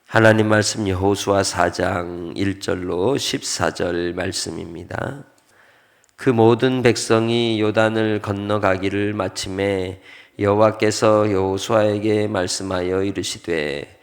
하나님 말씀 여호수아 4장 1절로 14절 말씀입니다. 그 모든 백성이 요단을 건너가기를 마침에 여호와께서 여호수아에게 말씀하여 이르시되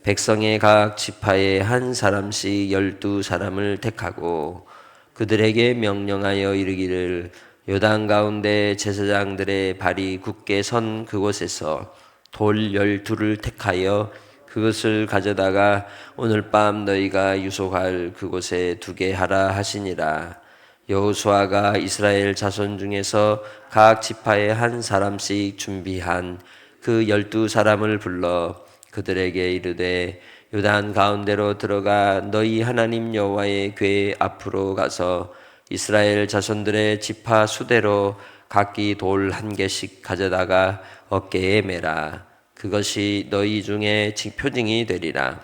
백성의 각 지파에 한 사람씩 12사람을 택하고 그들에게 명령하여 이르기를 요단 가운데 제사장들의 발이 굳게 선 그곳에서 돌 12를 택하여 그것을 가져다가 오늘 밤 너희가 유속할 그곳에 두게 하라 하시니라. 여호수아가 이스라엘 자손 중에서 각 지파에 한 사람씩 준비한 그 12사람을 불러 그들에게 이르되 요단 가운데로 들어가 너희 하나님 여호와의 궤 앞으로 가서 이스라엘 자손들의 지파 수대로 각기 돌 한 개씩 가져다가 어깨에 매라. 그것이 너희 중에 표징이 되리라.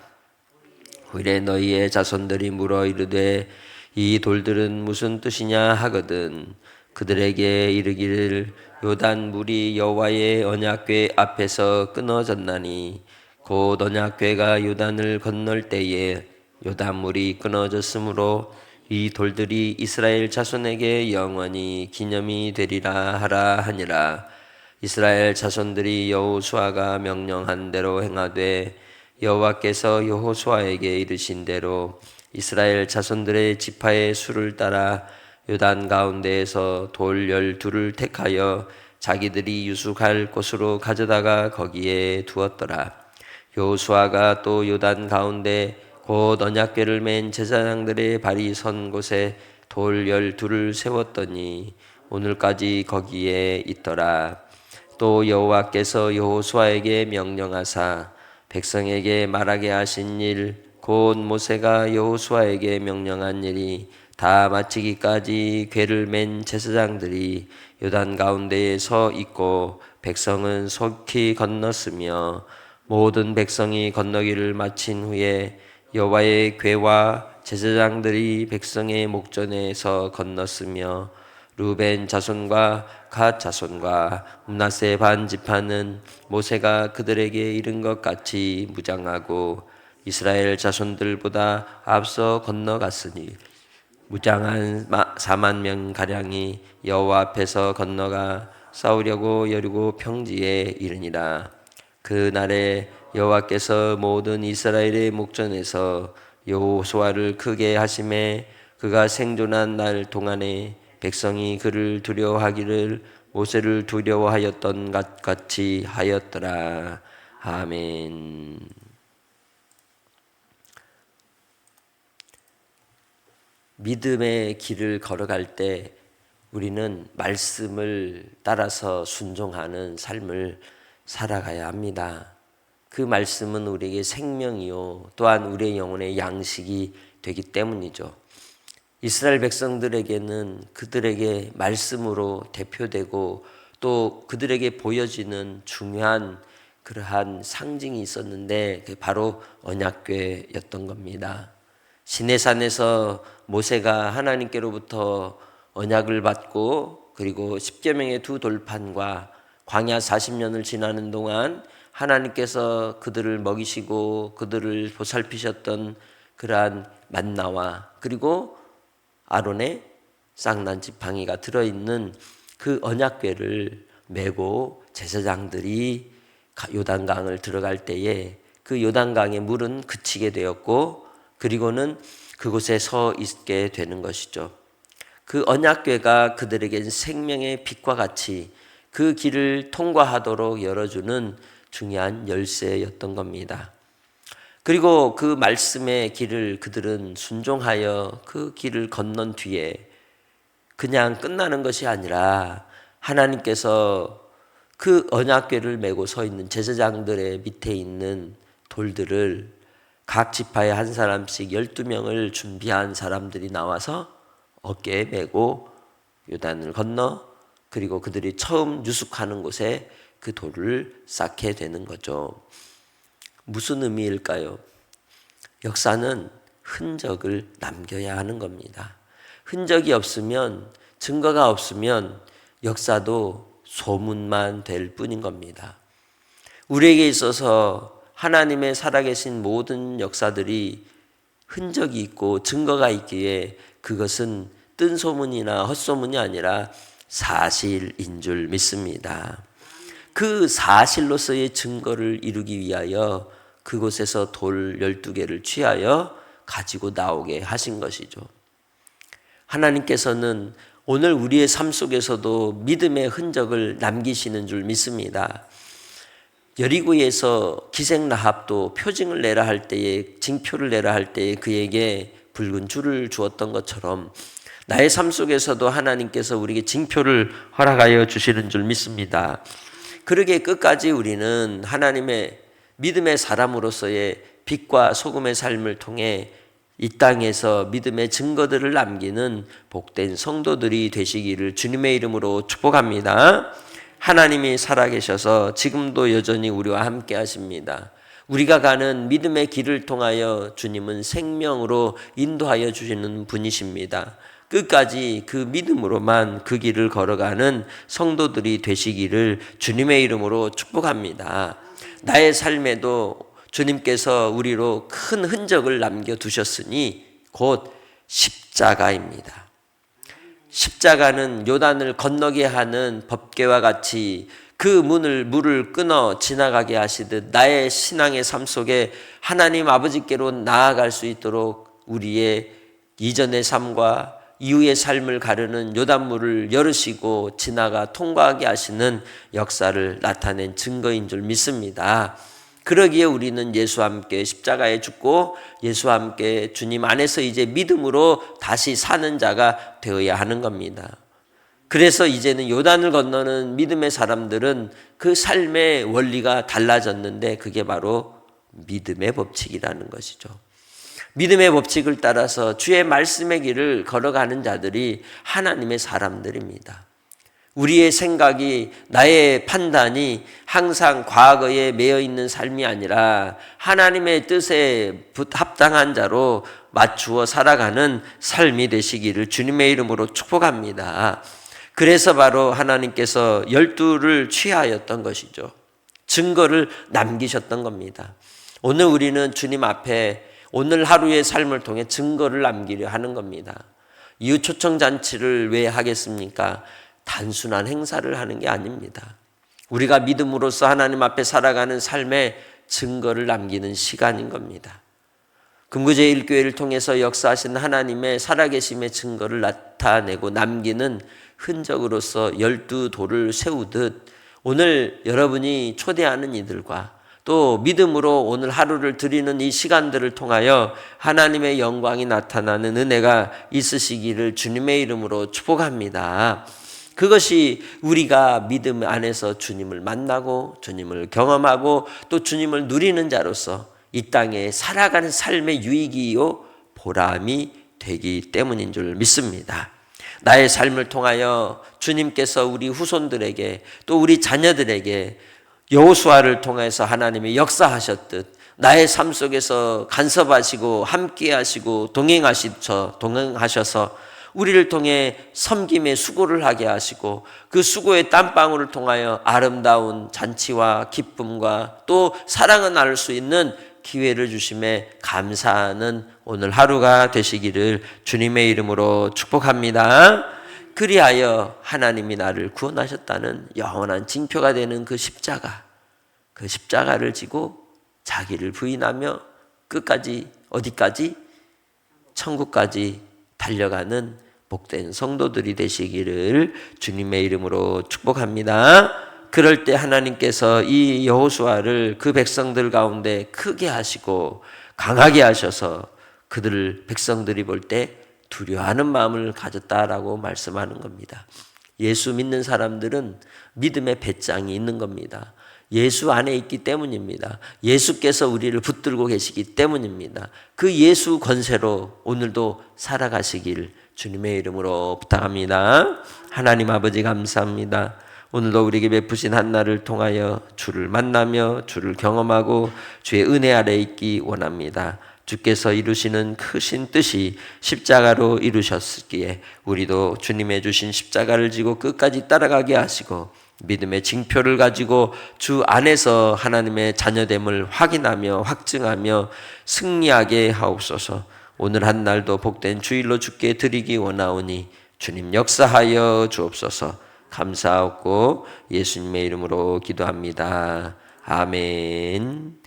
후일에 너희의 자손들이 물어 이르되 이 돌들은 무슨 뜻이냐 하거든 그들에게 이르기를 요단 물이 여호와의 언약궤 앞에서 끊어졌나니 곧 언약궤가 요단을 건널 때에 요단 물이 끊어졌으므로 이 돌들이 이스라엘 자손에게 영원히 기념이 되리라 하라 하니라. 이스라엘 자손들이 여호수아가 명령한 대로 행하되 여호와께서 여호수아에게 이르신 대로 이스라엘 자손들의 지파의 수를 따라 요단 가운데에서 돌 12를 택하여 자기들이 유숙할 곳으로 가져다가 거기에 두었더라. 여호수아가 또 요단 가운데 곧 언약궤를 맨 제사장들의 발이 선 곳에 돌 12를 세웠더니 오늘까지 거기에 있더라. 또 여호와께서 여호수아에게 명령하사 백성에게 말하게 하신 일 곧 모세가 여호수아에게 명령한 일이 다 마치기까지 궤를 맨 제사장들이 요단 가운데에 서 있고 백성은 속히 건넜으며 모든 백성이 건너기를 마친 후에 여호와의 궤와 제사장들이 백성의 목전에서 건넜으며 루벤 자손과 갓 자손과 므낫세 반 지파는 모세가 그들에게 이른 것 같이 무장하고 이스라엘 자손들보다 앞서 건너갔으니 무장한 4만 명 가량이 여호와 앞에서 건너가 싸우려고 여리고 평지에 이르니라. 그 날에 여호와께서 모든 이스라엘의 목전에서 여호수아를 크게 하심에 그가 생존한 날 동안에 백성이 그를 두려워하기를 모세를 두려워하였던 것 같이 하였더라. 아멘. 믿음의 길을 걸어갈 때 우리는 말씀을 따라서 순종하는 삶을 살아가야 합니다. 그 말씀은 우리에게 생명이요 또한 우리의 영혼의 양식이 되기 때문이죠. 이스라엘 백성들에게는 그들에게 말씀으로 대표되고 또 그들에게 보여지는 중요한 그러한 상징이 있었는데 그게 바로 언약궤였던 겁니다. 시내산에서 모세가 하나님께로부터 언약을 받고 그리고 십계명의 두 돌판과 광야 40년을 지나는 동안 하나님께서 그들을 먹이시고 그들을 보살피셨던 그러한 만나와 그리고 아론의 쌍난 지팡이가 들어있는 그 언약궤를 메고 제사장들이 요단강을 들어갈 때에 그 요단강의 물은 그치게 되었고 그리고는 그곳에 서 있게 되는 것이죠. 그 언약궤가 그들에겐 생명의 빛과 같이 그 길을 통과하도록 열어주는 중요한 열쇠였던 겁니다. 그리고 그 말씀의 길을 그들은 순종하여 그 길을 건넌 뒤에 그냥 끝나는 것이 아니라 하나님께서 그 언약궤를 메고 서 있는 제사장들의 밑에 있는 돌들을 각 지파에 한 사람씩 12명을 준비한 사람들이 나와서 어깨에 메고 요단을 건너 그리고 그들이 처음 유숙하는 곳에 그 돌을 쌓게 되는 거죠. 무슨 의미일까요? 역사는 흔적을 남겨야 하는 겁니다. 흔적이 없으면 증거가 없으면 역사도 소문만 될 뿐인 겁니다. 우리에게 있어서 하나님의 살아계신 모든 역사들이 흔적이 있고 증거가 있기에 그것은 뜬소문이나 헛소문이 아니라 사실인 줄 믿습니다. 그 사실로서의 증거를 이루기 위하여 그곳에서 돌 12개를 취하여 가지고 나오게 하신 것이죠. 하나님께서는 오늘 우리의 삶 속에서도 믿음의 흔적을 남기시는 줄 믿습니다. 여리고에서 기생 라합도 표징을 내라 할 때에, 징표를 내라 할 때에 그에게 붉은 줄을 주었던 것처럼 나의 삶 속에서도 하나님께서 우리에게 징표를 허락하여 주시는 줄 믿습니다. 그러기에 끝까지 우리는 하나님의 믿음의 사람으로서의 빛과 소금의 삶을 통해 이 땅에서 믿음의 증거들을 남기는 복된 성도들이 되시기를 주님의 이름으로 축복합니다. 하나님이 살아계셔서 지금도 여전히 우리와 함께 하십니다. 우리가 가는 믿음의 길을 통하여 주님은 생명으로 인도하여 주시는 분이십니다. 끝까지 그 믿음으로만 그 길을 걸어가는 성도들이 되시기를 주님의 이름으로 축복합니다. 나의 삶에도 주님께서 우리로 큰 흔적을 남겨두셨으니 곧 십자가입니다. 십자가는 요단을 건너게 하는 법궤와 같이 그 물을 끊어 지나가게 하시듯 나의 신앙의 삶 속에 하나님 아버지께로 나아갈 수 있도록 우리의 이전의 삶과 이후의 삶을 가르는 요단물을 열으시고 지나가 통과하게 하시는 역사를 나타낸 증거인 줄 믿습니다. 그러기에 우리는 예수와 함께 십자가에 죽고 예수와 함께 주님 안에서 이제 믿음으로 다시 사는 자가 되어야 하는 겁니다. 그래서 이제는 요단을 건너는 믿음의 사람들은 그 삶의 원리가 달라졌는데 그게 바로 믿음의 법칙이라는 것이죠. 믿음의 법칙을 따라서 주의 말씀의 길을 걸어가는 자들이 하나님의 사람들입니다. 우리의 생각이, 나의 판단이 항상 과거에 매여 있는 삶이 아니라 하나님의 뜻에 합당한 자로 맞추어 살아가는 삶이 되시기를 주님의 이름으로 축복합니다. 그래서 바로 하나님께서 12를 취하였던 것이죠. 증거를 남기셨던 겁니다. 오늘 우리는 주님 앞에 오늘 하루의 삶을 통해 증거를 남기려 하는 겁니다. 이웃 초청 잔치를 왜 하겠습니까? 단순한 행사를 하는 게 아닙니다. 우리가 믿음으로써 하나님 앞에 살아가는 삶의 증거를 남기는 시간인 겁니다. 금구제1교회를 통해서 역사하신 하나님의 살아계심의 증거를 나타내고 남기는 흔적으로서 12돌을 세우듯 오늘 여러분이 초대하는 이들과 또 믿음으로 오늘 하루를 드리는 이 시간들을 통하여 하나님의 영광이 나타나는 은혜가 있으시기를 주님의 이름으로 축복합니다. 그것이 우리가 믿음 안에서 주님을 만나고 주님을 경험하고 또 주님을 누리는 자로서 이 땅에 살아가는 삶의 유익이요 보람이 되기 때문인 줄 믿습니다. 나의 삶을 통하여 주님께서 우리 후손들에게 또 우리 자녀들에게 여호수아를 통해서 하나님이 역사하셨듯 나의 삶 속에서 간섭하시고 함께하시고 동행하셔서 우리를 통해 섬김의 수고를 하게 하시고 그 수고의 땀방울을 통하여 아름다운 잔치와 기쁨과 또 사랑을 나눌 수 있는 기회를 주심에 감사하는 오늘 하루가 되시기를 주님의 이름으로 축복합니다. 그리하여 하나님이 나를 구원하셨다는 영원한 징표가 되는 그 십자가를 지고 자기를 부인하며 끝까지 어디까지? 천국까지 달려가는 복된 성도들이 되시기를 주님의 이름으로 축복합니다. 그럴 때 하나님께서 이 여호수아를 그 백성들 가운데 크게 하시고 강하게 하셔서 그들을 백성들이 볼 때 두려워하는 마음을 가졌다라고 말씀하는 겁니다. 예수 믿는 사람들은 믿음의 배짱이 있는 겁니다. 예수 안에 있기 때문입니다. 예수께서 우리를 붙들고 계시기 때문입니다. 그 예수 권세로 오늘도 살아가시길 주님의 이름으로 부탁합니다. 하나님 아버지 감사합니다. 오늘도 우리에게 베푸신 한날을 통하여 주를 만나며 주를 경험하고 주의 은혜 아래 있기 원합니다. 주께서 이루시는 크신 뜻이 십자가로 이루셨기에 우리도 주님의 주신 십자가를 지고 끝까지 따라가게 하시고 믿음의 징표를 가지고 주 안에서 하나님의 자녀됨을 확인하며 확증하며 승리하게 하옵소서. 오늘 한 날도 복된 주일로 주께 드리기 원하오니 주님 역사하여 주옵소서. 감사하고 예수님의 이름으로 기도합니다. 아멘.